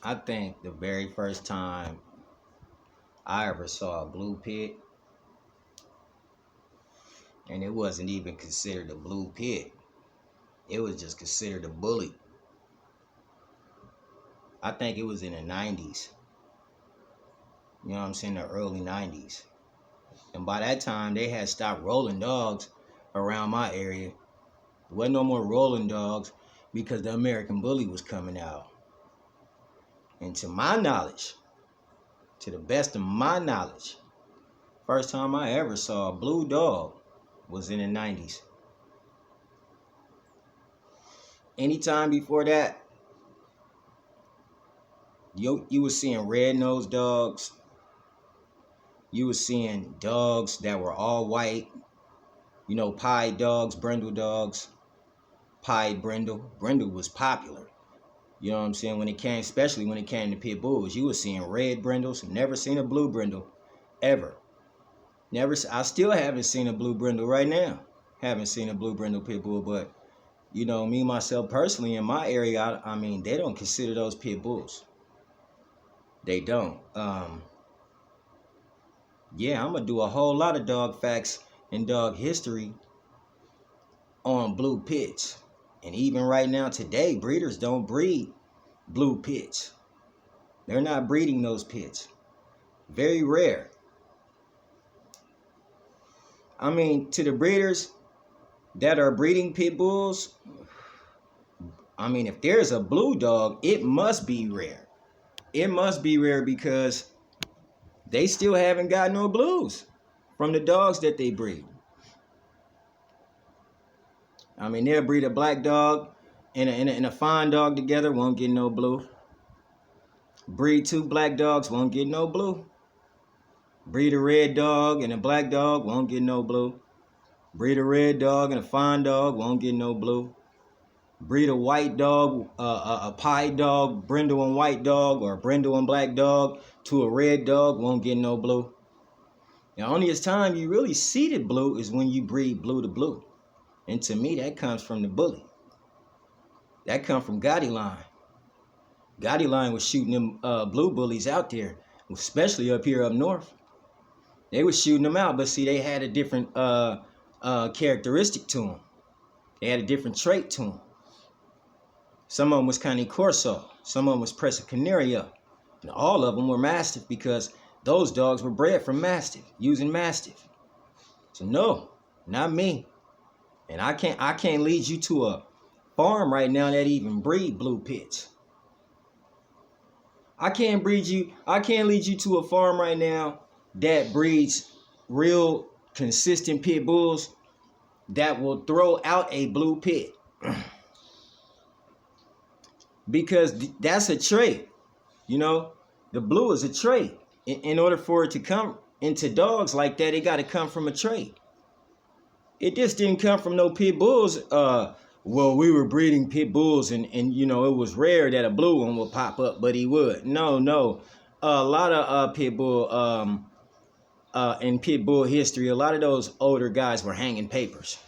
I think the very first time I ever saw a blue pit, and it wasn't even considered a blue pit, it was just considered a bully. I think it was in the 90s. You know what I'm saying? The early 90s. And by that time, they had stopped rolling dogs around my area. There wasn't no more rolling dogs because the American Bully was coming out. And to my knowledge, to the best of my knowledge, first time I ever saw a blue dog was in the 90s. Anytime before that, you were seeing red-nosed dogs. You were seeing dogs that were all white. You know, pied dogs, brindle dogs. Pied brindle. Brindle was popular. You know what I'm saying? When it came, especially when it came to pit bulls, you were seeing red brindles. Never seen a blue brindle, ever. Never. I still haven't seen a blue brindle right now. Haven't seen a blue brindle pit bull, but you know, me myself personally in my area, I mean, they don't consider those pit bulls. They don't. Yeah, I'm gonna do a whole lot of dog facts and dog history on blue pits. And even right now, today, breeders don't breed blue pits. They're not breeding those pits. Very rare. I mean, to the breeders that are breeding pit bulls, I mean, if there's a blue dog, it must be rare. It must be rare because they still haven't got no blues from the dogs that they breed. I mean, they'll breed a black dog and a fine dog together, won't get no blue. Breed two black dogs, won't get no blue. Breed a red dog and a black dog, won't get no blue. Breed a red dog and a fine dog, won't get no blue. Breed a white dog, a pied dog, brindle and white dog, or a brindle and black dog to a red dog, won't get no blue. The only time you really see the blue is when you breed blue to blue. And to me, that comes from the bully. That comes from Gotti Line. Gotti Line was shooting them blue bullies out there, especially up here up north. They were shooting them out, but see, they had a different characteristic to them. They had a different trait to them. Some of them was Cane Corso. Some of them was Presa Canaria. And all of them were Mastiff because those dogs were bred from Mastiff, using Mastiff. So no, not me. And I can't lead you to a farm right now that even breed blue pits. I can't lead you to a farm right now that breeds real consistent pit bulls that will throw out a blue pit. Because that's a trait. You know, the blue is a trait. In order for it to come into dogs like that, it got to come from a trait. It just didn't come from no pit bulls. Well, we were breeding pit bulls and you know, it was rare that a blue one would pop up, but he would. No. A lot of pit bull, in pit bull history, a lot of those older guys were hanging papers.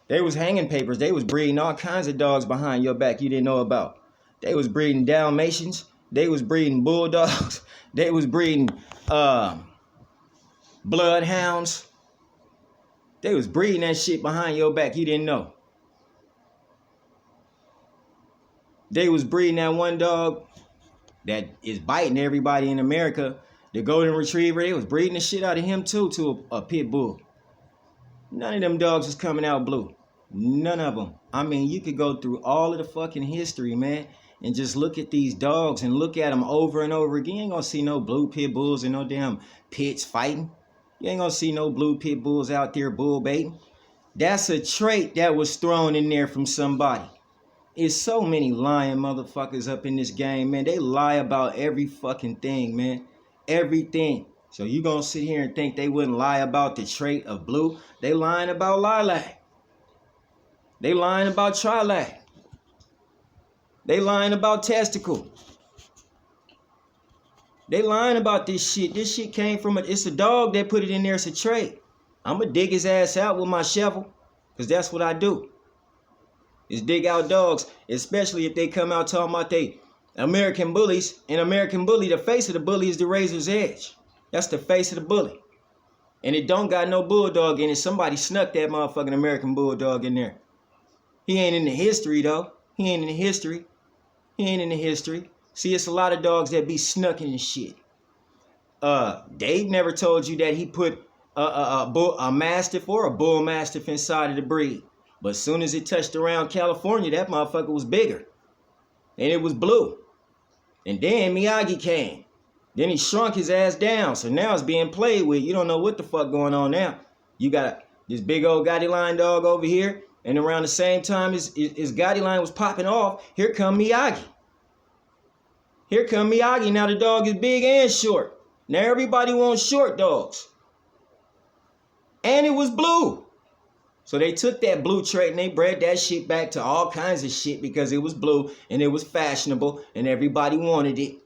They was hanging papers. They was breeding all kinds of dogs behind your back you didn't know about. They was breeding Dalmatians. They was breeding bulldogs. They was breeding bloodhounds. They was breeding that shit behind your back you didn't know. They was breeding that one dog that is biting everybody in America, the Golden Retriever. They was breeding the shit out of him too to a pit bull. None of them dogs was coming out blue. None of them. I mean, you could go through all of the fucking history, man, and just look at these dogs and look at them over and over again. You ain't gonna see no blue pit bulls and no damn pits fighting. You ain't gonna see no blue pit bulls out there bull baiting. That's a trait that was thrown in there from somebody. It's so many lying motherfuckers up in this game, man. They lie about every fucking thing, man. Everything. So you gonna sit here and think they wouldn't lie about the trait of blue? They lying about lilac. They lying about trilac. They lying about testicle. They lying about this shit. This shit came from it's a dog that put it in there as a trait. I'ma dig his ass out with my shovel, because that's what I do. Is dig out dogs, especially if they come out talking about American bullies, and American bully, the face of the bully is the razor's edge. That's the face of the bully. And it don't got no bulldog in it. Somebody snuck that motherfucking American bulldog in there. He ain't in the history, though. He ain't in the history. He ain't in the history. See, it's a lot of dogs that be snuck in and shit. Dave never told you that he put a mastiff or a bull mastiff inside of the breed. But as soon as it touched around California, that motherfucker was bigger. And it was blue. And then Miyagi came. Then he shrunk his ass down. So now it's being played with. You don't know what the fuck going on now. You got this big old Gotti line dog over here. And around the same time as Gotti line was popping off, here come Miyagi. Here come Miyagi. Now the dog is big and short. Now everybody wants short dogs. And it was blue. So they took that blue trait and they bred that shit back to all kinds of shit because it was blue and it was fashionable and everybody wanted it.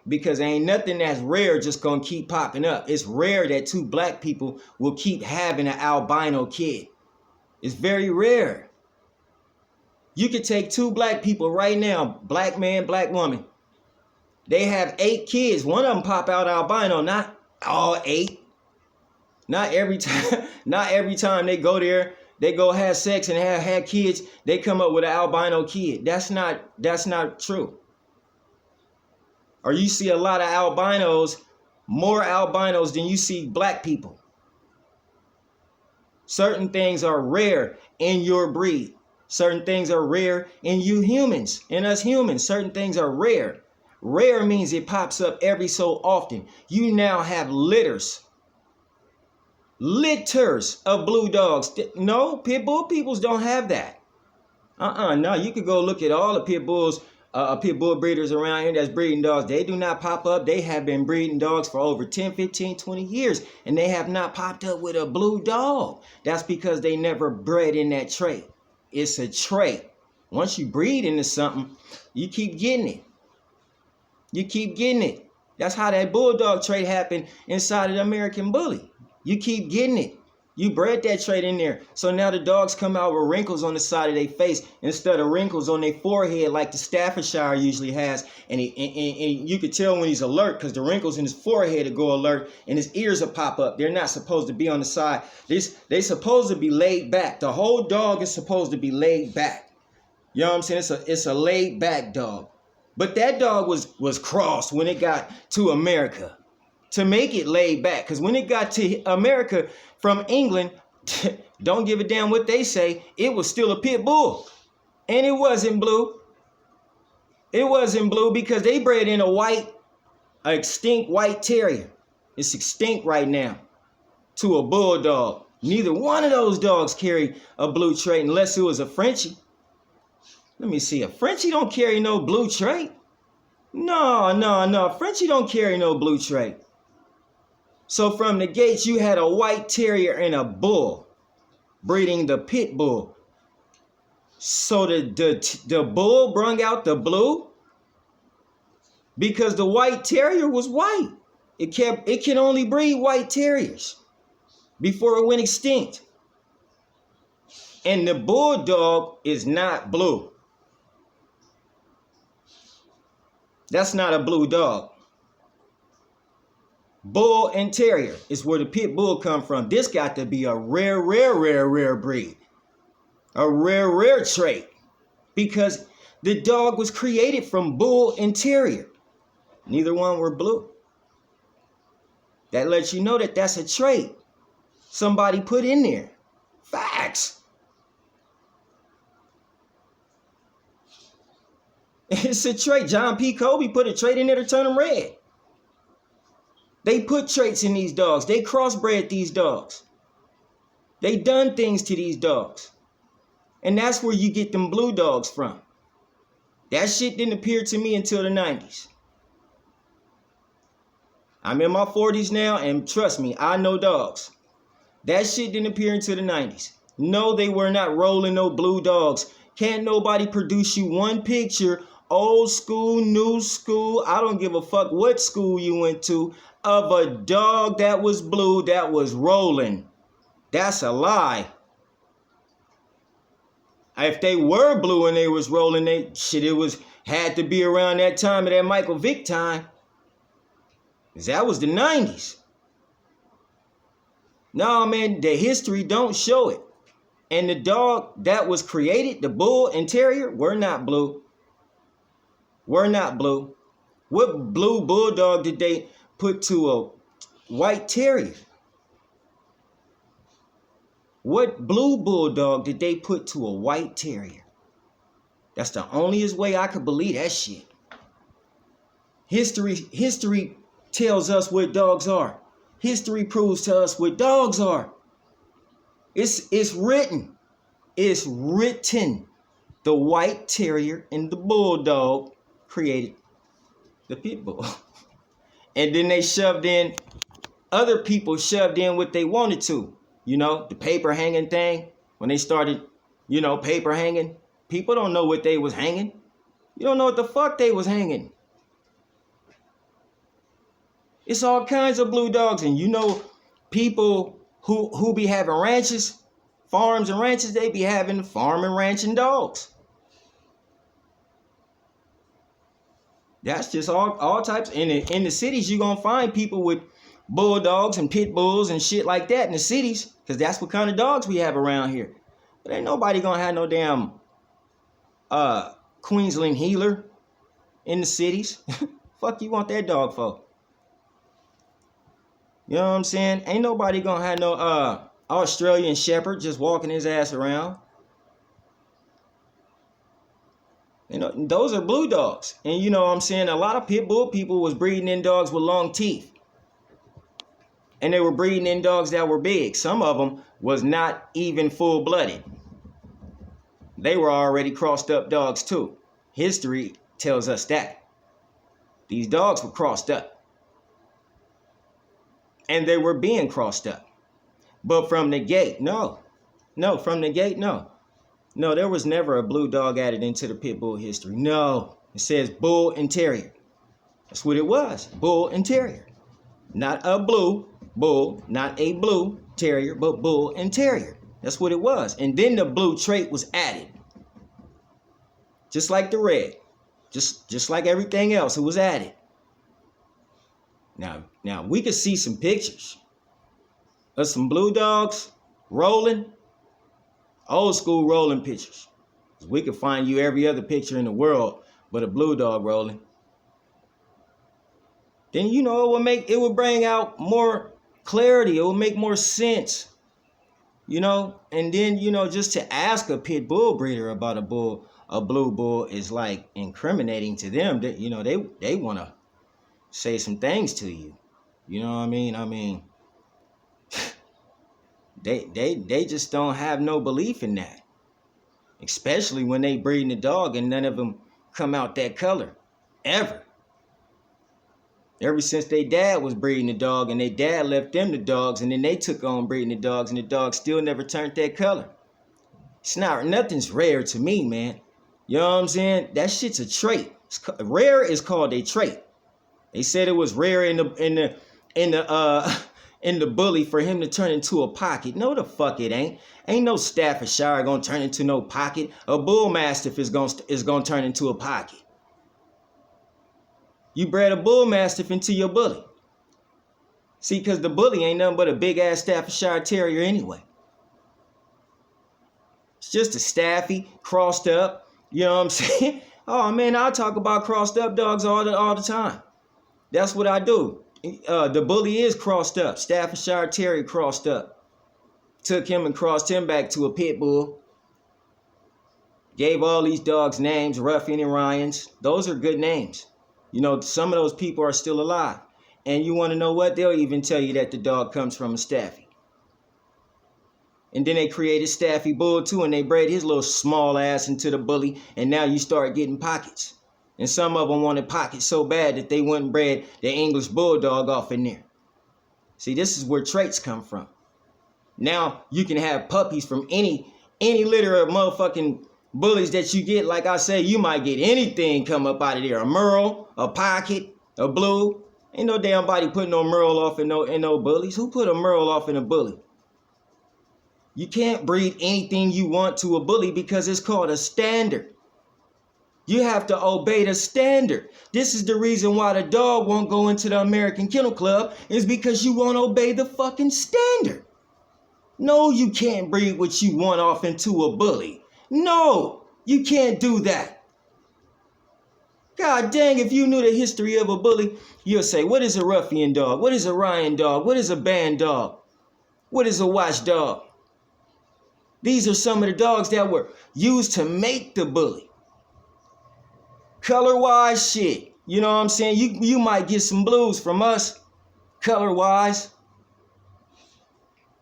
Because ain't nothing that's rare just gonna keep popping up. It's rare that two black people will keep having an albino kid. It's very rare. You could take two black people right now, black man, black woman. They have 8 kids. One of them pop out albino, not all 8. Not every time they go there, they go have sex and have kids, they come up with an albino kid. That's not true. Or you see a lot of albinos, more albinos than you see black people. Certain things are rare in your breed. Certain things are rare in you humans, in us humans. Certain things are rare. Rare means it pops up every so often. You now have litters of blue dogs. No, pit bull peoples don't have that. No, you could go look at all the pit bull breeders around here that's breeding dogs. They do not pop up. They have been breeding dogs for over 10, 15, 20 years, and they have not popped up with a blue dog. That's because they never bred in that trait. It's a trait. Once you breed into something, you keep getting it. You keep getting it. That's how that bulldog trait happened inside of the American bully. You keep getting it. You bred that trait in there. So now the dogs come out with wrinkles on the side of their face instead of wrinkles on their forehead like the Staffordshire usually has. And you could tell when he's alert because the wrinkles in his forehead will go alert and his ears will pop up. They're not supposed to be on the side. They're supposed to be laid back. The whole dog is supposed to be laid back. You know what I'm saying? It's a laid back dog. But that dog was crossed when it got to America to make it laid back. Because when it got to America from England, don't give a damn what they say, it was still a pit bull. And it wasn't blue. It wasn't blue because they bred in a extinct white terrier. It's extinct right now to a bulldog. Neither one of those dogs carry a blue trait unless it was a Frenchie. Let me see. A Frenchie don't carry no blue trait. No. Frenchie don't carry no blue trait. So from the gates, you had a white terrier and a bull breeding the pit bull. So the bull brung out the blue because the white terrier was white. It can only breed white terriers before it went extinct. And the bulldog is not blue. That's not a blue dog. Bull and terrier is where the pit bull come from. This got to be a rare breed. A rare trait. Because the dog was created from bull and terrier. Neither one were blue. That lets you know that that's a trait somebody put in there. Facts. It's a trait. John P. Kobe put a trait in there to turn them red. They put traits in these dogs. They crossbred these dogs. They done things to these dogs. And that's where you get them blue dogs from. That shit didn't appear to me until the 90s. I'm in my 40s now, and trust me, I know dogs. That shit didn't appear until the 90s. No, they were not rolling no blue dogs. Can't nobody produce you one picture, old school, new school, I don't give a fuck what school you went to, of a dog that was blue that was rolling. That's a lie. If they were blue and they was rolling, it was Had to be around that time of that Michael Vick time. Because that was the 90s. No, man, the history don't show it. And the dog that was created, the bull and terrier, were not blue. Were not blue. What blue bulldog did they put to a white terrier? What blue bulldog did they put to a white terrier? That's the onlyest way I could believe that shit. History tells us what dogs are. History proves to us what dogs are. It's written. It's written. The white terrier and the bulldog created the pit bull. And then they other people shoved in what they wanted to. You know, the paper hanging thing. When they started, paper hanging. People don't know what they was hanging. You don't know what the fuck they was hanging. It's all kinds of blue dogs. And people who be having ranches, farms and ranches, they be having farm and ranching dogs. That's just all types. In the cities, you're going to find people with bulldogs and pit bulls and shit like that in the cities. Because that's what kind of dogs we have around here. But ain't nobody going to have no damn Queensland Heeler in the cities. Fuck you want that dog for? You know what I'm saying? Ain't nobody gonna have no Australian Shepherd just walking his ass around. Those are blue dogs. And you know what I'm saying? A lot of pit bull people was breeding in dogs with long teeth. And they were breeding in dogs that were big. Some of them was not even full-blooded. They were already crossed up dogs too. History tells us that. These dogs were crossed up. And they were being crossed up. But from the gate, no. No, from the gate, no. No, there was never a blue dog added into the pit bull history. No, it says bull and terrier. That's what it was, bull and terrier. Not a blue bull, not a blue terrier, but bull and terrier. That's what it was. And then the blue trait was added. Just like the red. Just like everything else, it was added. Now we could see some pictures of some blue dogs rolling, old school rolling pictures. We could find you every other picture in the world but a blue dog rolling. Then it would bring out more clarity. It would make more sense. And then just to ask a pit bull breeder about a blue bull is like incriminating to them. That they want to say some things to you. You know what I mean? They just don't have no belief in that. Especially when they breeding the dog and none of them come out that color. Ever since their dad was breeding the dog and their dad left them the dogs and then they took on breeding the dogs and the dogs still never turned that color. Nothing's rare to me, man. You know what I'm saying? That shit's a trait. Rare is called a trait. They said it was rare in the bully for him to turn into a pocket. No, the fuck it ain't. Ain't no Staffordshire gonna turn into no pocket. A bull mastiff is gonna turn into a pocket. You bred a bull mastiff into your bully. See, because the bully ain't nothing but a big ass Staffordshire terrier anyway. It's just a staffy crossed up. You know what I'm saying? Oh man, I talk about crossed up dogs all the time. That's what I do. The bully is crossed up. Staffordshire Terrier crossed up. Took him and crossed him back to a pit bull. Gave all these dogs names, Ruffian and Ryans. Those are good names. Some of those people are still alive. And you want to know what? They'll even tell you that the dog comes from a Staffy. And then they created Staffy Bull too, and they bred his little small ass into the bully. And now you start getting pockets. And some of them wanted pockets so bad that they wouldn't bred the English Bulldog off in there. See, this is where traits come from. Now you can have puppies from any litter of motherfucking bullies that you get. Like I say, you might get anything come up out of there. A Merle, a pocket, a blue. Ain't no damn body putting no Merle off in no bullies. Who put a Merle off in a bully? You can't breed anything you want to a bully because it's called a standard. You have to obey the standard. This is the reason why the dog won't go into the American Kennel Club, is because you won't obey the fucking standard. No, you can't breed what you want off into a bully. No, you can't do that. God dang, if you knew the history of a bully, you'll say, what is a ruffian dog? What is a Ryan dog? What is a band dog? What is a watchdog? These are some of the dogs that were used to make the bully. Color-wise shit. You know what I'm saying? You might get some blues from us, color-wise.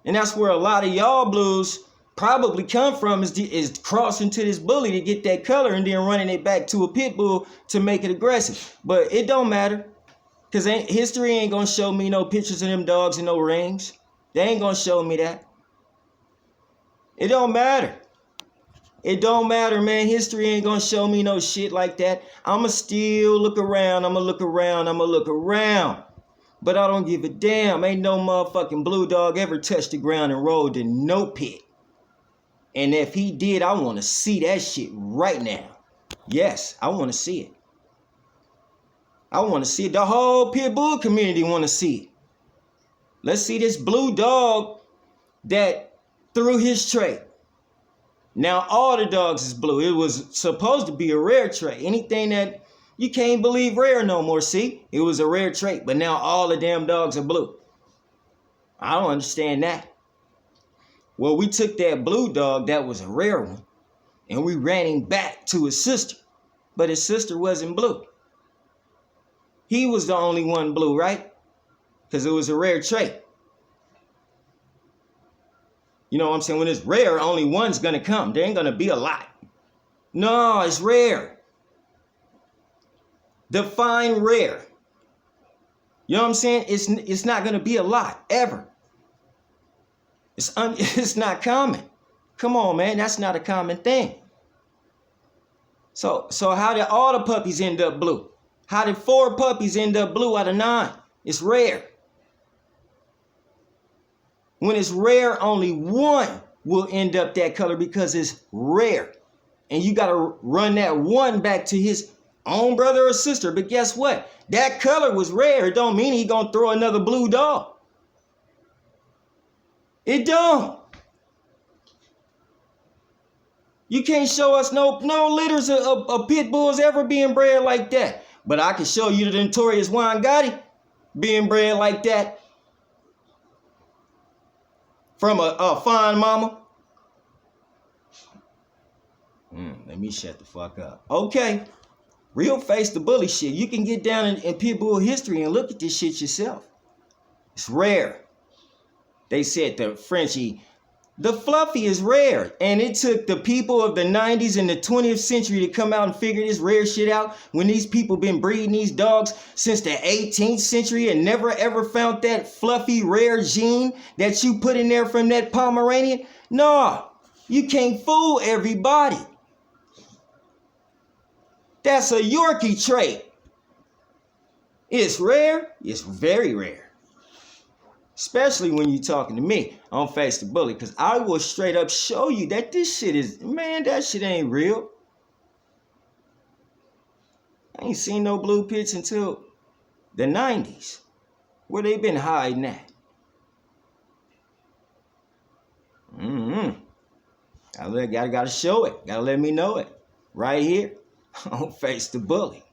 And that's where a lot of y'all blues probably come from, is crossing to this bully to get that color and then running it back to a pit bull to make it aggressive. But it don't matter, because history ain't going to show me no pictures of them dogs and no rings. They ain't going to show me that. It don't matter. It don't matter, man. History ain't going to show me no shit like that. I'ma still look around. I'ma look around. But I don't give a damn. Ain't no motherfucking blue dog ever touched the ground and rolled in no pit. And if he did, I want to see that shit right now. Yes, I want to see it. I want to see it. The whole pit bull community want to see it. Let's see this blue dog that threw his trait. Now all the dogs is blue. It was supposed to be a rare trait. Anything that you can't believe rare no more, see? It was a rare trait, but now all the damn dogs are blue. I don't understand that. Well, we took that blue dog that was a rare one, and we ran him back to his sister. But his sister wasn't blue. He was the only one blue, right? Because it was a rare trait. You know what I'm saying? When it's rare, only one's going to come. There ain't going to be a lot. No, it's rare. Define rare. You know what I'm saying? It's not going to be a lot, ever. It's not common. Come on, man. That's not a common thing. So how did all the puppies end up blue? How did 4 puppies end up blue out of 9? It's rare. When it's rare, only one will end up that color because it's rare. And you got to run that one back to his own brother or sister. But guess what? That color was rare. It don't mean he going to throw another blue dog. It don't. You can't show us no litters of pit bulls ever being bred like that. But I can show you the notorious Juan Gotti being bred like that. From a fine mama. Let me shut the fuck up. Okay. Real face the bully shit. You can get down in pit bull history and look at this shit yourself. It's rare. They said the Frenchie, the Fluffy is rare. And it took the people of the 90s and the 20th century to come out and figure this rare shit out, when these people been breeding these dogs since the 18th century and never ever found that fluffy rare gene that you put in there from that Pomeranian. No, you can't fool everybody. That's a Yorkie trait. It's rare. It's very rare. Especially when you're talking to me on Face the Bully, because I will straight up show you that this shit is, man, that shit ain't real. I ain't seen no blue pits until the 90s. Where they been hiding at? Gotta show it. Gotta let me know it. Right here on Face the Bully.